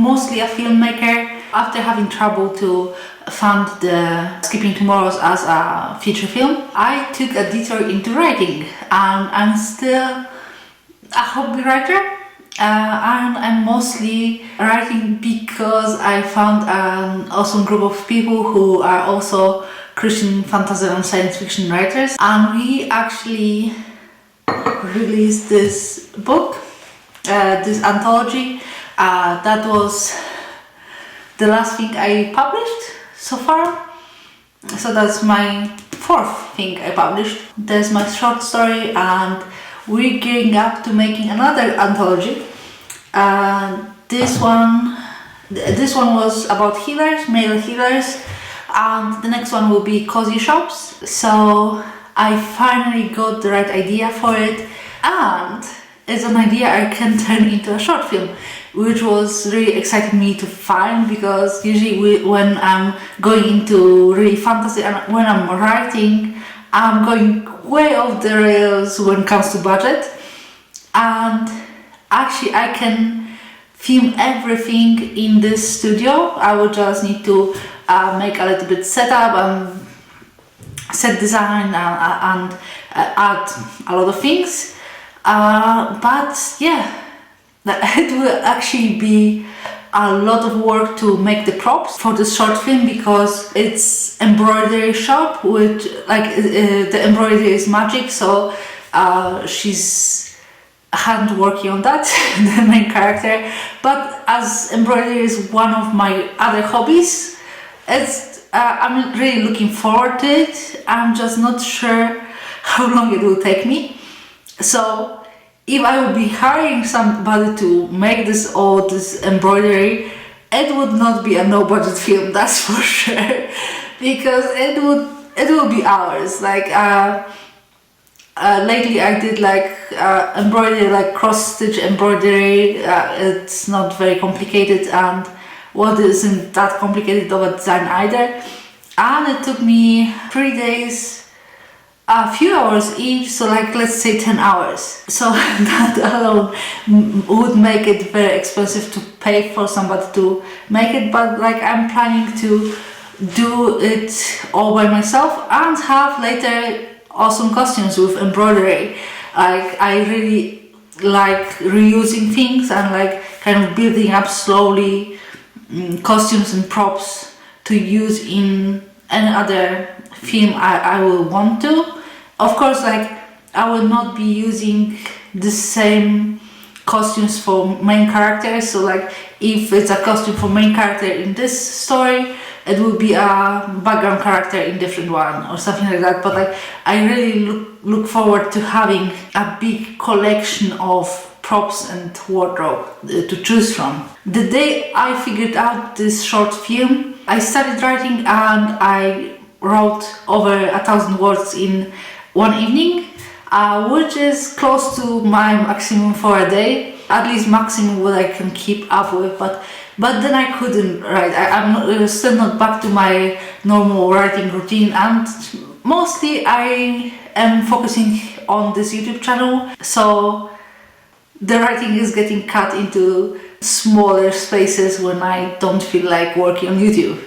mostly a filmmaker. After having trouble to fund the Skipping Tomorrows as a feature film, I took a detour into writing, and I'm still a hobby writer. And I'm mostly writing because I found an awesome group of people who are also Christian fantasy and science fiction writers, and we actually released this book, this anthology. That was the last thing I published so far, so that's my fourth thing I published. There's my short story, and we're gearing up to making another anthology. This one was about healers, male healers, and the next one will be cozy shops. So I finally got the right idea for it, and it's an idea I can turn into a short film, which was really exciting me to find, because usually when I'm going into really fantasy and when I'm writing, I'm going way off the rails when it comes to budget. And actually I can film everything in this studio. I will just need to make a little bit setup and set design and add a lot of things. But yeah, it will actually be a lot of work to make the props for this short film, because it's embroidery shop, which the embroidery is magic, so she's hand working on that, the main character. But as embroidery is one of my other hobbies, I'm really looking forward to it. I'm just not sure how long it will take me. So if I would be hiring somebody to make this embroidery, it would not be a no-budget film, that's for sure, because it would be hours. Lately I did embroidery, like cross-stitch embroidery. It's not very complicated, and what isn't that complicated of a design either. And it took me 3 days, a few hours each, so let's say 10 hours. So that alone would make it very expensive to pay for somebody to make it, but I'm planning to do it all by myself and have later awesome costumes with embroidery. I really like reusing things and kind of building up slowly costumes and props to use in any other film I will want to. Of course, I will not be using the same costumes for main characters. So if it's a costume for main character in this story, it will be a background character in different one or something like that. But I really look forward to having a big collection of props and wardrobe to choose from. The day I figured out this short film, I started writing and I wrote over 1,000 words in one evening, which is close to my maximum for a day, at least maximum what I can keep up with. But then I couldn't write. I'm still not back to my normal writing routine, and mostly I am focusing on this YouTube channel, so the writing is getting cut into smaller spaces when I don't feel like working on YouTube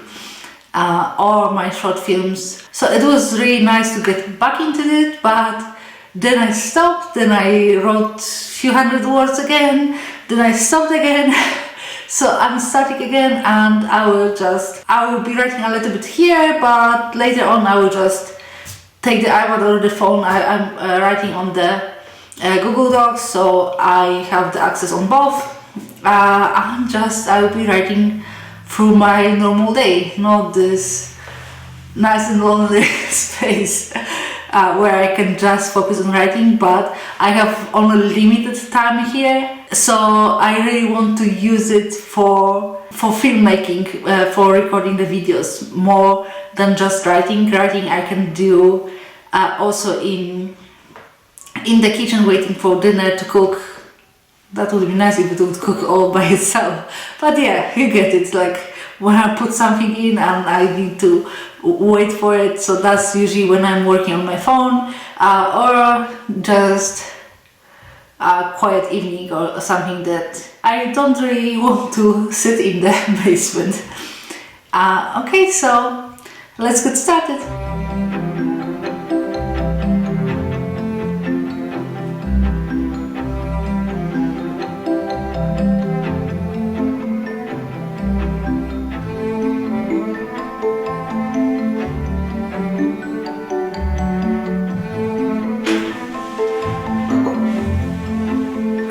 or my short films. So it was really nice to get back into it, but then I stopped, then I wrote a few hundred words again, then I stopped again. So I'm starting again, and I will be writing a little bit here, but later on I will just take the iPad or the phone. I'm writing on the Google Docs, so I have the access on both, and I will be writing through my normal day, not this nice and lonely space where I can just focus on writing, but I have only limited time here, so I really want to use it for filmmaking, for recording the videos, more than just writing. Writing I can do also in the kitchen waiting for dinner to cook. That would be nice if it would cook all by itself, but yeah, you get it, when I put something in and I need to wait for it, so that's usually when I'm working on my phone, or just a quiet evening or something that I don't really want to sit in the basement. Okay, so let's get started.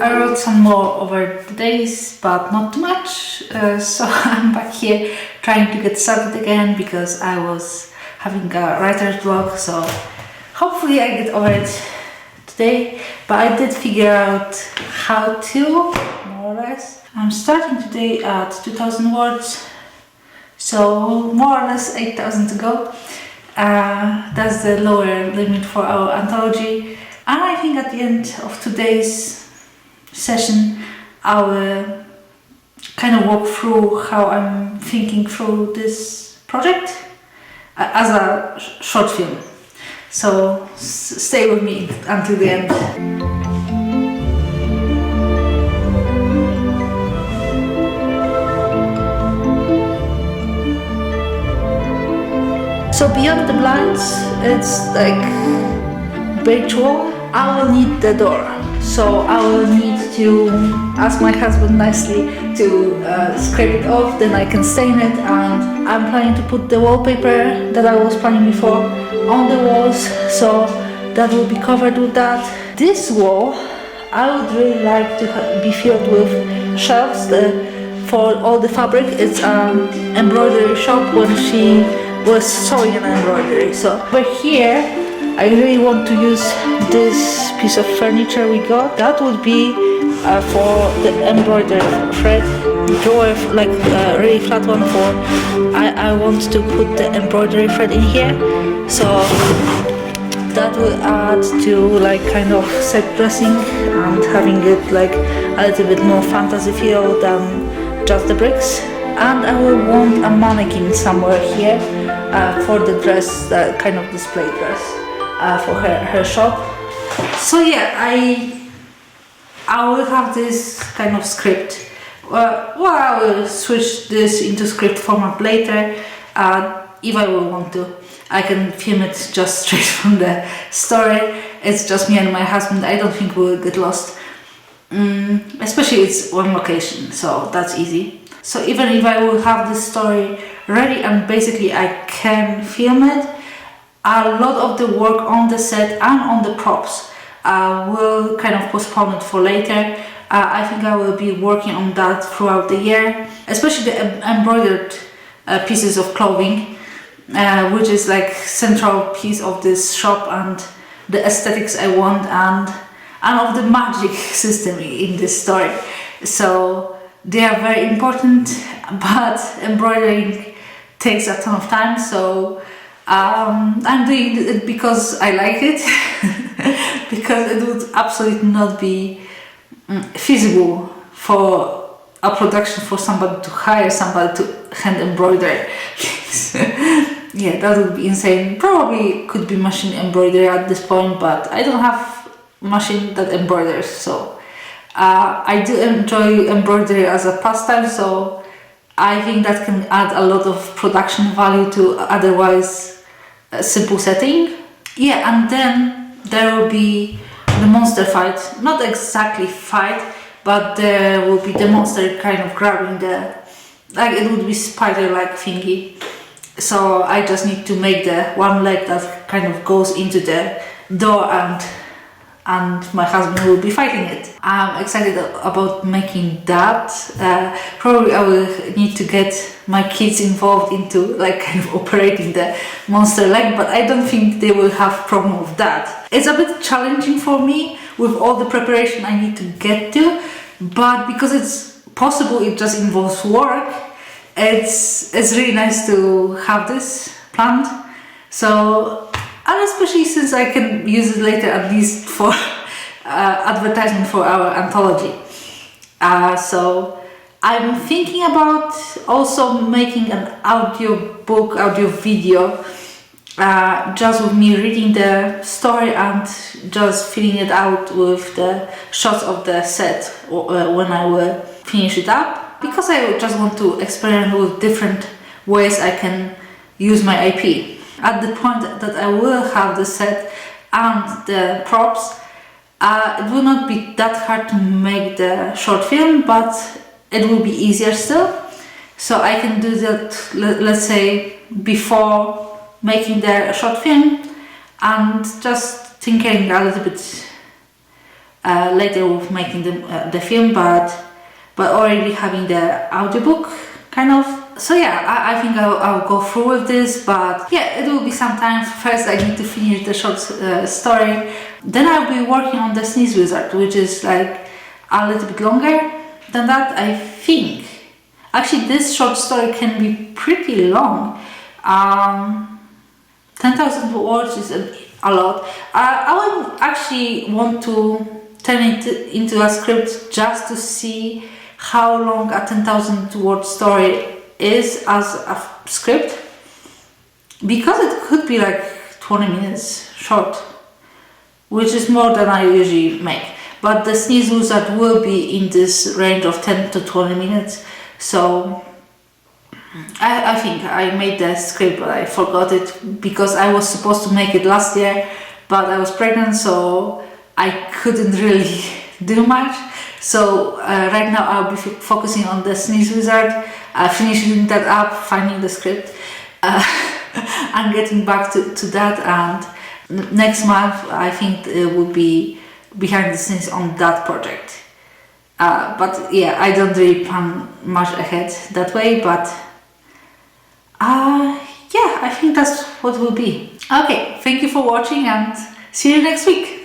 I wrote some more over the days, but not too much, so I'm back here trying to get started again because I was having a writer's block, so hopefully I get over it today, but I did figure out how to, more or less. I'm starting today at 2000 words, so more or less 8000 to go. That's the lower limit for our anthology, and I think at the end of today's session I will kind of walk through how I'm thinking through this project as a short film. So stay with me until the end. So beyond the blinds, it's like beige wall. I will need the door. So I will need to ask my husband nicely to scrape it off, then I can stain it, and I'm planning to put the wallpaper that I was planning before on the walls, so that will be covered with that. This wall I would really like to be filled with shelves for all the fabric. It's an embroidery shop when she was sewing an embroidery. So over here I really want to use this piece of furniture we got. That would be for the embroidery thread drawer, like a really flat one for. I want to put the embroidery thread in here, so that will add to like kind of set dressing and having it like a little bit more fantasy feel than just the bricks. And I will want a mannequin somewhere here for the dress, kind of display dress. For her shop. So yeah, I will have this kind of script. Well, I will switch this into script format later if I will want to. I can film it just straight from the story. It's just me and my husband. I don't think we'll get lost. Especially it's one location, so that's easy. So even if I will have this story ready and basically I can film it, a lot of the work on the set and on the props will kind of postpone it for later. I think I will be working on that throughout the year, especially the embroidered pieces of clothing, which is like central piece of this shop and the aesthetics I want and of the magic system in this story. So they are very important, but embroidering takes a ton of time, so I'm doing it because I like it, because it would absolutely not be feasible for a production for somebody to hire somebody to hand embroider. Yeah, that would be insane. Probably could be machine embroidery at this point, but I don't have machine that embroiders, so I do enjoy embroidery as a pastime, so I think that can add a lot of production value to otherwise a simple setting. Yeah, and then there will be the monster fight. Not exactly fight, but there will be the monster kind of grabbing the, like it would be spider-like thingy. So I just need to make the one leg that kind of goes into the door, and my husband will be fighting it. I'm excited about making that. Probably I will need to get my kids involved into like kind of operating the monster leg, but I don't think they will have problem with that. It's a bit challenging for me with all the preparation I need to get to, but because it's possible, it just involves work. It's really nice to have this planned. So, and especially since I can use it later, at least for advertisement for our anthology. So I'm thinking about also making an audio book, audio video, just with me reading the story and just filling it out with the shots of the set when I will finish it up because I just want to experiment with different ways I can use my IP. At the point that I will have the set and the props, it will not be that hard to make the short film, but it will be easier still. So I can do that, let's say, before making the short film, and just tinkering a little bit later with making the film, but already having the audiobook kind of. So yeah, I think I'll go through with this, but yeah, it will be some time. First I need to finish the short story, then I'll be working on the Sneeze Wizard, which is like a little bit longer than that, I think. Actually, this short story can be pretty long. 10,000 words is a lot. I would actually want to turn it into a script just to see how long a 10,000 word story is as a script, because it could be like 20 minutes short, which is more than I usually make. But the Sneeze Wizard will be in this range of 10 to 20 minutes. So I think I made the script, but I forgot it because I was supposed to make it last year, but I was pregnant, so I couldn't really do much. So right now I'll be focusing on the Sneeze Wizard, finishing that up, finding the script, and getting back to that. And next month I think it will be behind the scenes on that project. But yeah, I don't really plan much ahead that way, but yeah, I think that's what will be. Okay, thank you for watching and see you next week.